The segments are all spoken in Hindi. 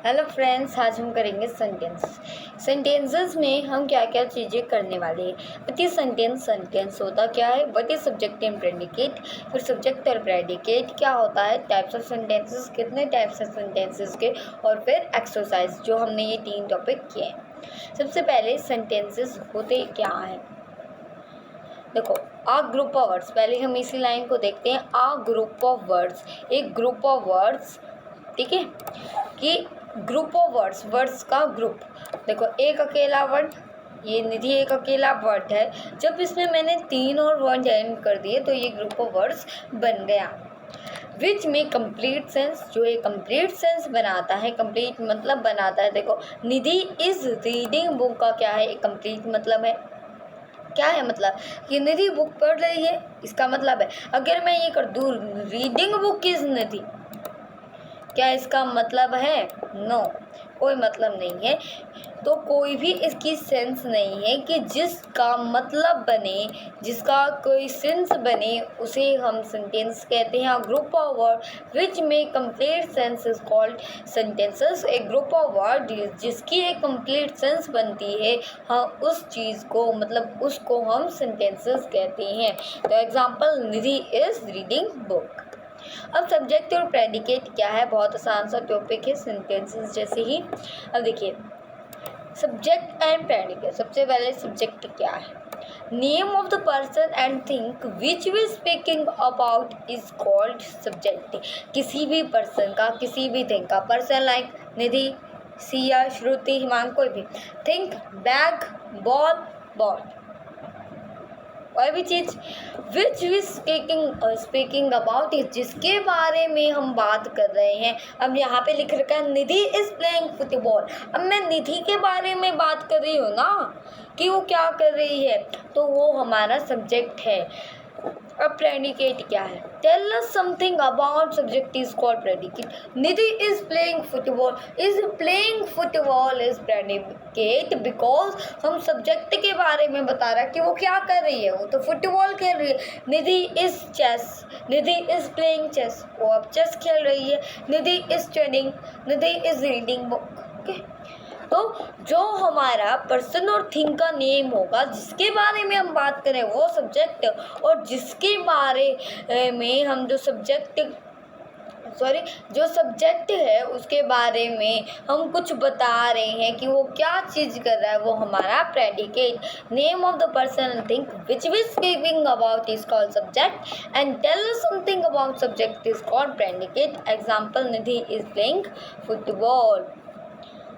हेलो फ्रेंड्स, आज हम करेंगे सेंटेंसेस में हम क्या क्या चीज़ें करने वाले हैं। व्हाट इज सेंटेंस होता क्या है, what is subject and predicate, फिर सब्जेक्ट और प्रेडिकेट क्या होता है, टाइप्स ऑफ सेंटेंसेस, कितने टाइप्स हैं सेंटेंसेस के, और फिर एक्सरसाइज जो हमने ये 3 टॉपिक किए हैं। सबसे पहले सेंटेंसेस होते क्या हैं। देखो, आ ग्रुप ऑफ वर्ड्स, पहले हम इसी लाइन को देखते हैं। आ ग्रुप ऑफ वर्ड्स, एक ग्रुप ऑफ वर्ड्स, ठीक है, कि ग्रुप ऑफ वर्ड्स का ग्रुप। देखो, एक अकेला वर्ड, ये निधि एक अकेला वर्ड है। जब इसमें मैंने 3 और वर्ड ऐड कर दिए तो ये ग्रुप ऑफ वर्ड्स बन गया। विच में कंप्लीट सेंस, जो ये कंप्लीट सेंस बनाता है, कंप्लीट मतलब बनाता है। देखो, निधि इज रीडिंग बुक का क्या है, एक कंप्लीट मतलब है। क्या है मतलब कि निधि बुक पढ़ रही है, इसका मतलब है। अगर मैं ये कर दूँ रीडिंग बुक इज निधि, क्या इसका मतलब है? नो, कोई मतलब नहीं है। तो कोई भी इसकी सेंस नहीं है कि जिसका मतलब बने, जिसका कोई सेंस बने, उसे हम सेंटेंस कहते हैं। ग्रुप ऑफ वर्ड विच में complete sense is called sentences. एक ग्रुप ऑफ वर्ड जिसकी एक कंप्लीट सेंस बनती है, हम उस चीज़ को मतलब उसको हम सेंटेंसेस कहते हैं। तो example, Nidhi is reading book. अब सब्जेक्ट और प्रेडिकेट क्या है, बहुत आसान सा टॉपिक है सेंटेंसेस जैसे ही। अब देखिए, सब्जेक्ट एंड प्रेडिकेट। सबसे पहले सब्जेक्ट क्या है, name of the person and thing which we speaking about is called subject. किसी भी पर्सन का, किसी भी थिंग का, पर्सन लाइक निधि, सिया, श्रुति, हिमांग, कोई भी, थिंक, बैग, बॉल, बॉल, कोई भी चीज़, which we speaking about is, जिसके बारे में हम बात कर रहे हैं। अब यहाँ पे लिख रखा है निधि इज प्लेइंग फुटबॉल। अब मैं निधि के बारे में बात कर रही हूँ ना, कि वो क्या कर रही है, तो वो हमारा सब्जेक्ट है। अब प्रेडिकेट क्या है, tell us something about subject is called predicate. Nidhi is playing football, is playing football is predicate because हम सब्जेक्ट के बारे में बता रहा है कि वो क्या कर रही है, वो तो फुटबॉल खेल रही है। Nidhi is chess, Nidhi is playing chess, वो अब चेस खेल रही है। Nidhi is studying, Nidhi is reading book. Okay, तो जो हमारा पर्सन और थिंग का नेम होगा, जिसके बारे में हम बात करें, वो सब्जेक्ट, और जिसके बारे में हम जो सब्जेक्ट है उसके बारे में हम कुछ बता रहे हैं कि वो क्या चीज़ कर रहा है, वो हमारा predicate. Name of the person and thing which we speaking about is called subject and tell us something about subject is called predicate. Example, Nidhi is playing football.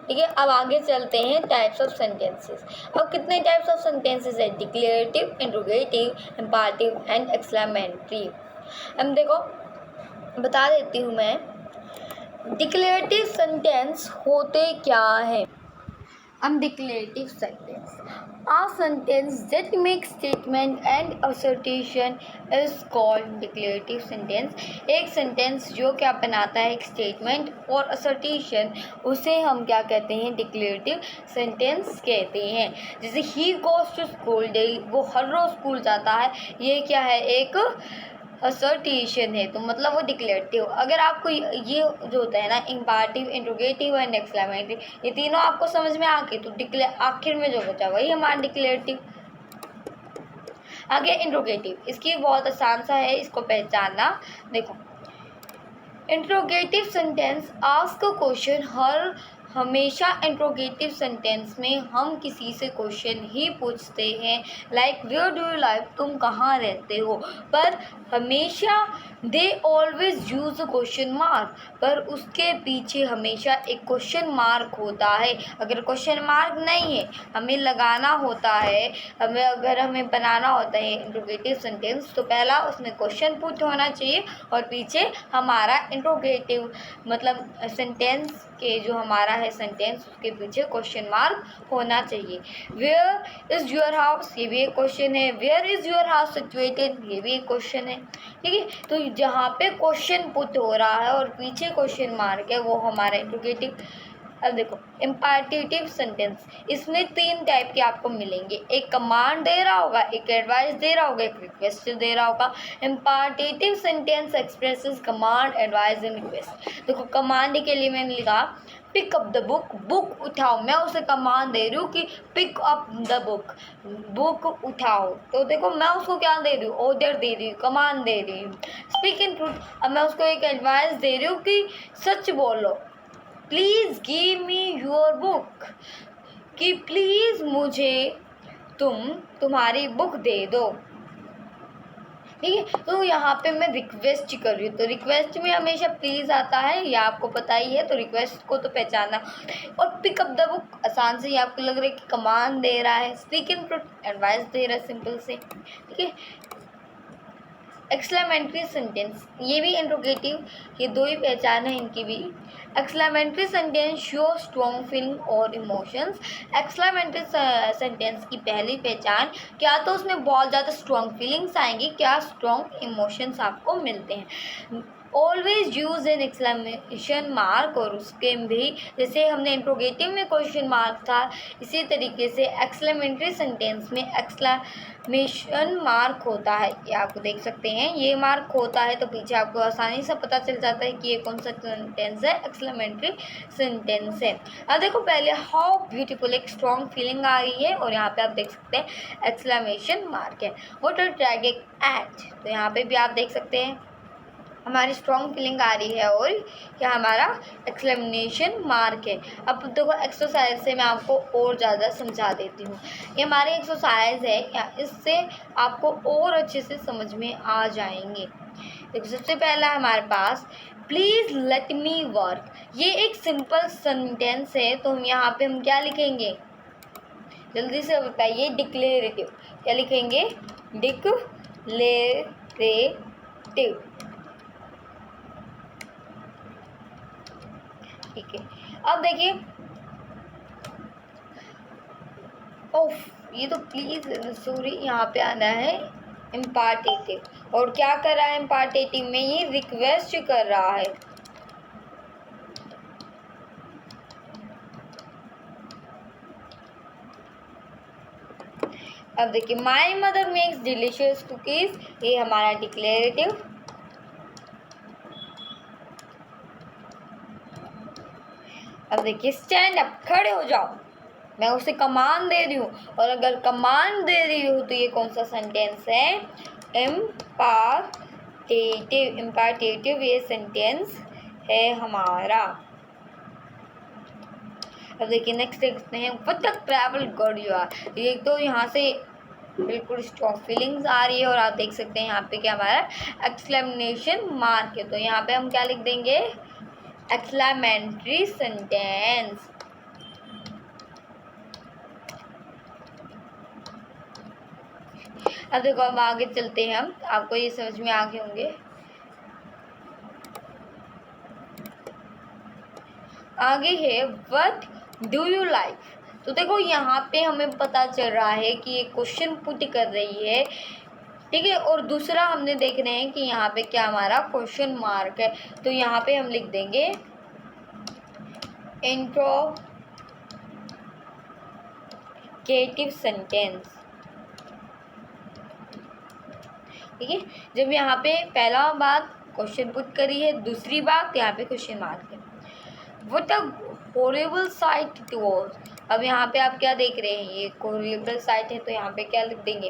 ठीक है, अब आगे चलते हैं टाइप्स ऑफ सेंटेंसेस। अब कितने टाइप्स ऑफ सेंटेंसेस है, डिक्लेरेटिव, इंट्रोगेटिव, इम्पैरेटिव एंड एक्सक्लेमेटरी। अब देखो, बता देती हूँ मैं, डिक्लेरेटिव सेंटेंस होते क्या है। अब declarative sentence, a sentence that makes statement and assertion is called declarative sentence। एक सेंटेंस जो क्या बनाता है, एक स्टेटमेंट और assertion, उसे हम क्या कहते हैं, डिक्लेरेटिव सेंटेंस कहते हैं। जैसे he goes to school daily, वो हर रोज स्कूल जाता है, ये क्या है, एक असर्टेशन है, तो मतलब वो डिक्लेरेटिव। अगर आपको ये जो होता है ना, इम्पैरेटिव, इंट्रोगेटिव एंड एक्सक्लेमेटरी, ये तीनों आपको समझ में आ गए, तो आखिर में जो बचा वही हमारा डिक्लेरेटिव। आगे इंट्रोगेटिव, इसकी बहुत आसान सा है इसको पहचानना। देखो, interrogative sentence ask a question. हमेशा इंट्रोगेटिव सेंटेंस में हम किसी से क्वेश्चन ही पूछते हैं, like where do you live, तुम कहाँ रहते हो। पर हमेशा they always use a question mark, पर उसके पीछे हमेशा एक क्वेश्चन मार्क होता है। अगर क्वेश्चन मार्क नहीं है, हमें लगाना होता है, अगर हमें बनाना होता है इंट्रोगेटिव सेंटेंस, तो पहला उसमें क्वेश्चन पुट होना चाहिए और पीछे हमारा इंट्रोगेटिव मतलब सेंटेंस के जो हमारा है सेंटेंस, उसके पीछे क्वेश्चन मार्क होना चाहिए। वेयर इज़ योर हाउस, ये भी एक क्वेश्चन है। Where is your house situated, ये भी एक क्वेश्चन है। ठीक है, तो जहाँ पे क्वेश्चन पुट हो रहा है और पीछे क्वेश्चन मार्क है, वो हमारा इंट्रोगेटिव। अब देखो, इम्पैरेटिव सेंटेंस, इसमें 3 टाइप के आपको मिलेंगे। एक कमांड दे रहा होगा, एक एडवाइस दे रहा होगा, एक रिक्वेस्ट दे रहा होगा। Imperative sentence expresses command, advice and request. देखो, कमांड के लिए मैंने लिखा pick up the book, book उठाओ, मैं उसे कमांड दे रही हूँ कि pick up the book, book उठाओ। तो देखो मैं उसको क्या दे रही हूँ, ऑर्डर दे रही हूँ, कमांड दे रही हूँ। स्पीक इन ट्रूथ, अब मैं उसको एक एडवाइस दे रही हूँ कि सच बोलो। Please give me your book, कि प्लीज़ मुझे तुम्हारी बुक दे दो। ठीक है, तो यहाँ पे मैं रिक्वेस्ट कर रही हूँ, तो रिक्वेस्ट में हमेशा प्लीज़ आता है, ये आपको पता ही है, तो रिक्वेस्ट को तो पहचाना। और पिक अप द बुक आसान से ही आपको लग रहा है कि कमांड दे रहा है, स्पीक इन ट्रूथ एडवाइस दे रहा है सिंपल से। ठीक है, एक्सक्लेमेटरी सेंटेंस, ये भी इंट्रोगेटिव, ये दो ही पहचान है इनकी भी। Exclamatory sentence show strong feeling और इमोशंस। एक्सक्लेमेटरी सेंटेंस की पहली पहचान, क्या तो उसमें बहुत ज़्यादा स्ट्रॉन्ग फीलिंग्स आएंगी, क्या स्ट्रॉन्ग इमोशंस आपको मिलते हैं। Always use an exclamation mark, और उसके भी जैसे हमने इंट्रोगेटिव में क्वेश्चन मार्क था, इसी तरीके से एक्सक्लेमेटरी सेंटेंस में एक्सक्लेमेशन मार्क होता है। ये आप देख सकते हैं, ये मार्क होता है तो पीछे आपको आसानी से पता चल जाता है कि ये कौन सा सेंटेंस है, एक्सक्लेमेटरी सेंटेंस है। अब देखो पहले हाउ ब्यूटीफुल, एक स्ट्रॉन्ग फीलिंग आ रही है और यहाँ पे आप देख सकते हैं एक्सक्लेमेशन मार्क है। व्हाट अ ट्रैजिक एक्ट, तो यहाँ पे भी आप देख सकते हैं हमारी स्ट्रॉन्ग फीलिंग आ रही है और क्या हमारा एक्सक्लेमेशन मार्क है। अब देखो एक्सरसाइज से मैं आपको और ज़्यादा समझा देती हूँ। ये हमारी एक्सरसाइज है, इससे आपको और अच्छे से समझ में आ जाएंगे। देखो सबसे पहला हमारे पास प्लीज़ लेट मी वर्क, ये एक सिंपल सेंटेंस है, तो हम यहाँ पे हम क्या लिखेंगे, जल्दी से बताइए, डिक्लेरेटिव। क्या लिखेंगे, डिक्लेरेटिव। ठीक है, अब देखिए, ओफ, ये तो प्लीज सॉरी, यहाँ पे आना है इम्पार्टेटिव, और क्या कर रहा है इम्पार्टेटिव में, ये रिक्वेस्ट कर रहा है। अब देखिए, my mother makes delicious cookies, ये हमारा डिक्लेरेटिव। अब देखिए, स्टैंड अप, खड़े हो जाओ, मैं उसे कमांड दे रही हूँ, और अगर कमांड दे रही हूँ तो ये कौन सा सेंटेंस है, इम्पार्टेटिव। इम्पार्टेटिव ये सेंटेंस है हमारा। अब देखिए नेक्स्ट देखते हैं, what the travel good you are, ये तो यहाँ से बिल्कुल स्ट्रॉन्ग फीलिंग्स आ रही है, और आप देख सकते हैं यहाँ पे क्या हमारा एक्सक्लेमेशन मार्क है, तो यहाँ पे हम क्या लिख देंगे, एक्सक्लेमेटरी सेंटेंस। अब देखो, अब आगे चलते हैं हम, आपको ये समझ में आ गए होंगे। आगे है व्हाट डू यू लाइक, तो देखो यहाँ पे हमें पता चल रहा है कि ये क्वेश्चन पुट कर रही है। ठीक है, और दूसरा हमने देख रहे हैं कि यहाँ पे क्या हमारा क्वेश्चन मार्क है, तो यहाँ पे हम लिख देंगे इंट्रोगेटिव सेंटेंस। ठीक है, जब यहाँ पे पहला बात क्वेश्चन पुट करी है, दूसरी बात यहाँ पे क्वेश्चन मार्क है। What a horrible site it was, अब यहाँ पे आप क्या देख रहे हैं, ये हॉरिबल साइट है, तो यहाँ पे क्या लिख देंगे,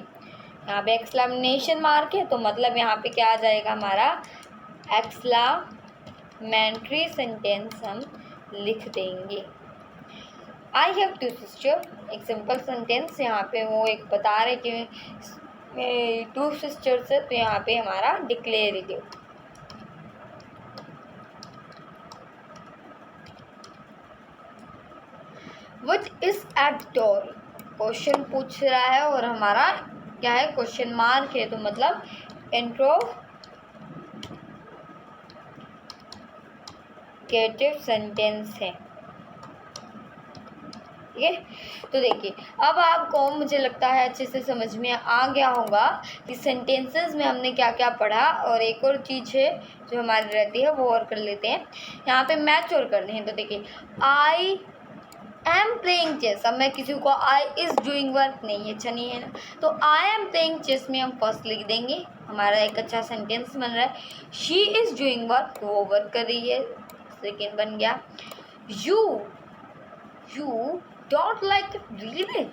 यहाँ पे एक्सक्लेमेशन मार्क है, तो मतलब यहाँ पे क्या आ जाएगा हमारा एक्सक्लेमेटरी सेंटेंस हम लिख देंगे। आई हैव टू सिस्टर, एक सिंपल सेंटेंस, यहाँ पे वो एक बता रहे कि टू सिस्टर्स है, तो यहाँ पे हमारा declarative. What is at the door, question पूछ रहा है और हमारा क्या है, क्वेश्चन मार्क है, तो मतलब इंट्रोगेटिव सेंटेंस है। ठीक है, तो देखिए अब आपको मुझे लगता है अच्छे से समझ में आ गया होगा कि सेंटेंसेस में हमने क्या क्या पढ़ा, और एक और चीज़ है जो हमारी रहती है वो और कर लेते हैं, यहाँ पे मैच और करने हैं। तो देखिए, आई एम प्लेइंग चेस, अब मैं किसी को आई इज़ डूइंग वर्क नहीं, अच्छा नहीं है ना, तो आई एम प्लेइंग चेस में हम फर्स्ट लिख देंगे, हमारा एक अच्छा सेंटेंस बन रहा है। शी इज़ डूइंग वर्क, वो वर्क कर रही है, सेकेंड बन गया। You don't like it really,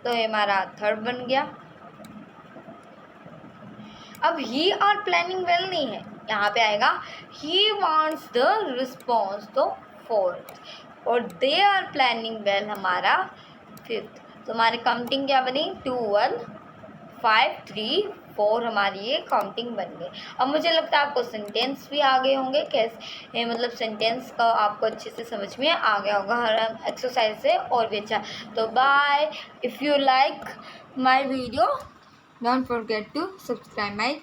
तो ये हमारा थर्ड बन गया। अब ही आर प्लानिंग वेल नहीं है, यहाँ पे आएगा ही वांट्स द रिस्पॉन्स, तो फोर्थ, और दे आर प्लानिंग वेल हमारा फिफ्थ। तो हमारी काउंटिंग क्या बनी, 2 1 5 3 4 हमारी ये काउंटिंग बन गई। अब मुझे लगता है आपको सेंटेंस भी आ गए होंगे, कैसे मतलब सेंटेंस का आपको अच्छे से समझ में आ गया होगा हर एक्सरसाइज से और भी अच्छा। तो bye, if you like my video don't forget to subscribe my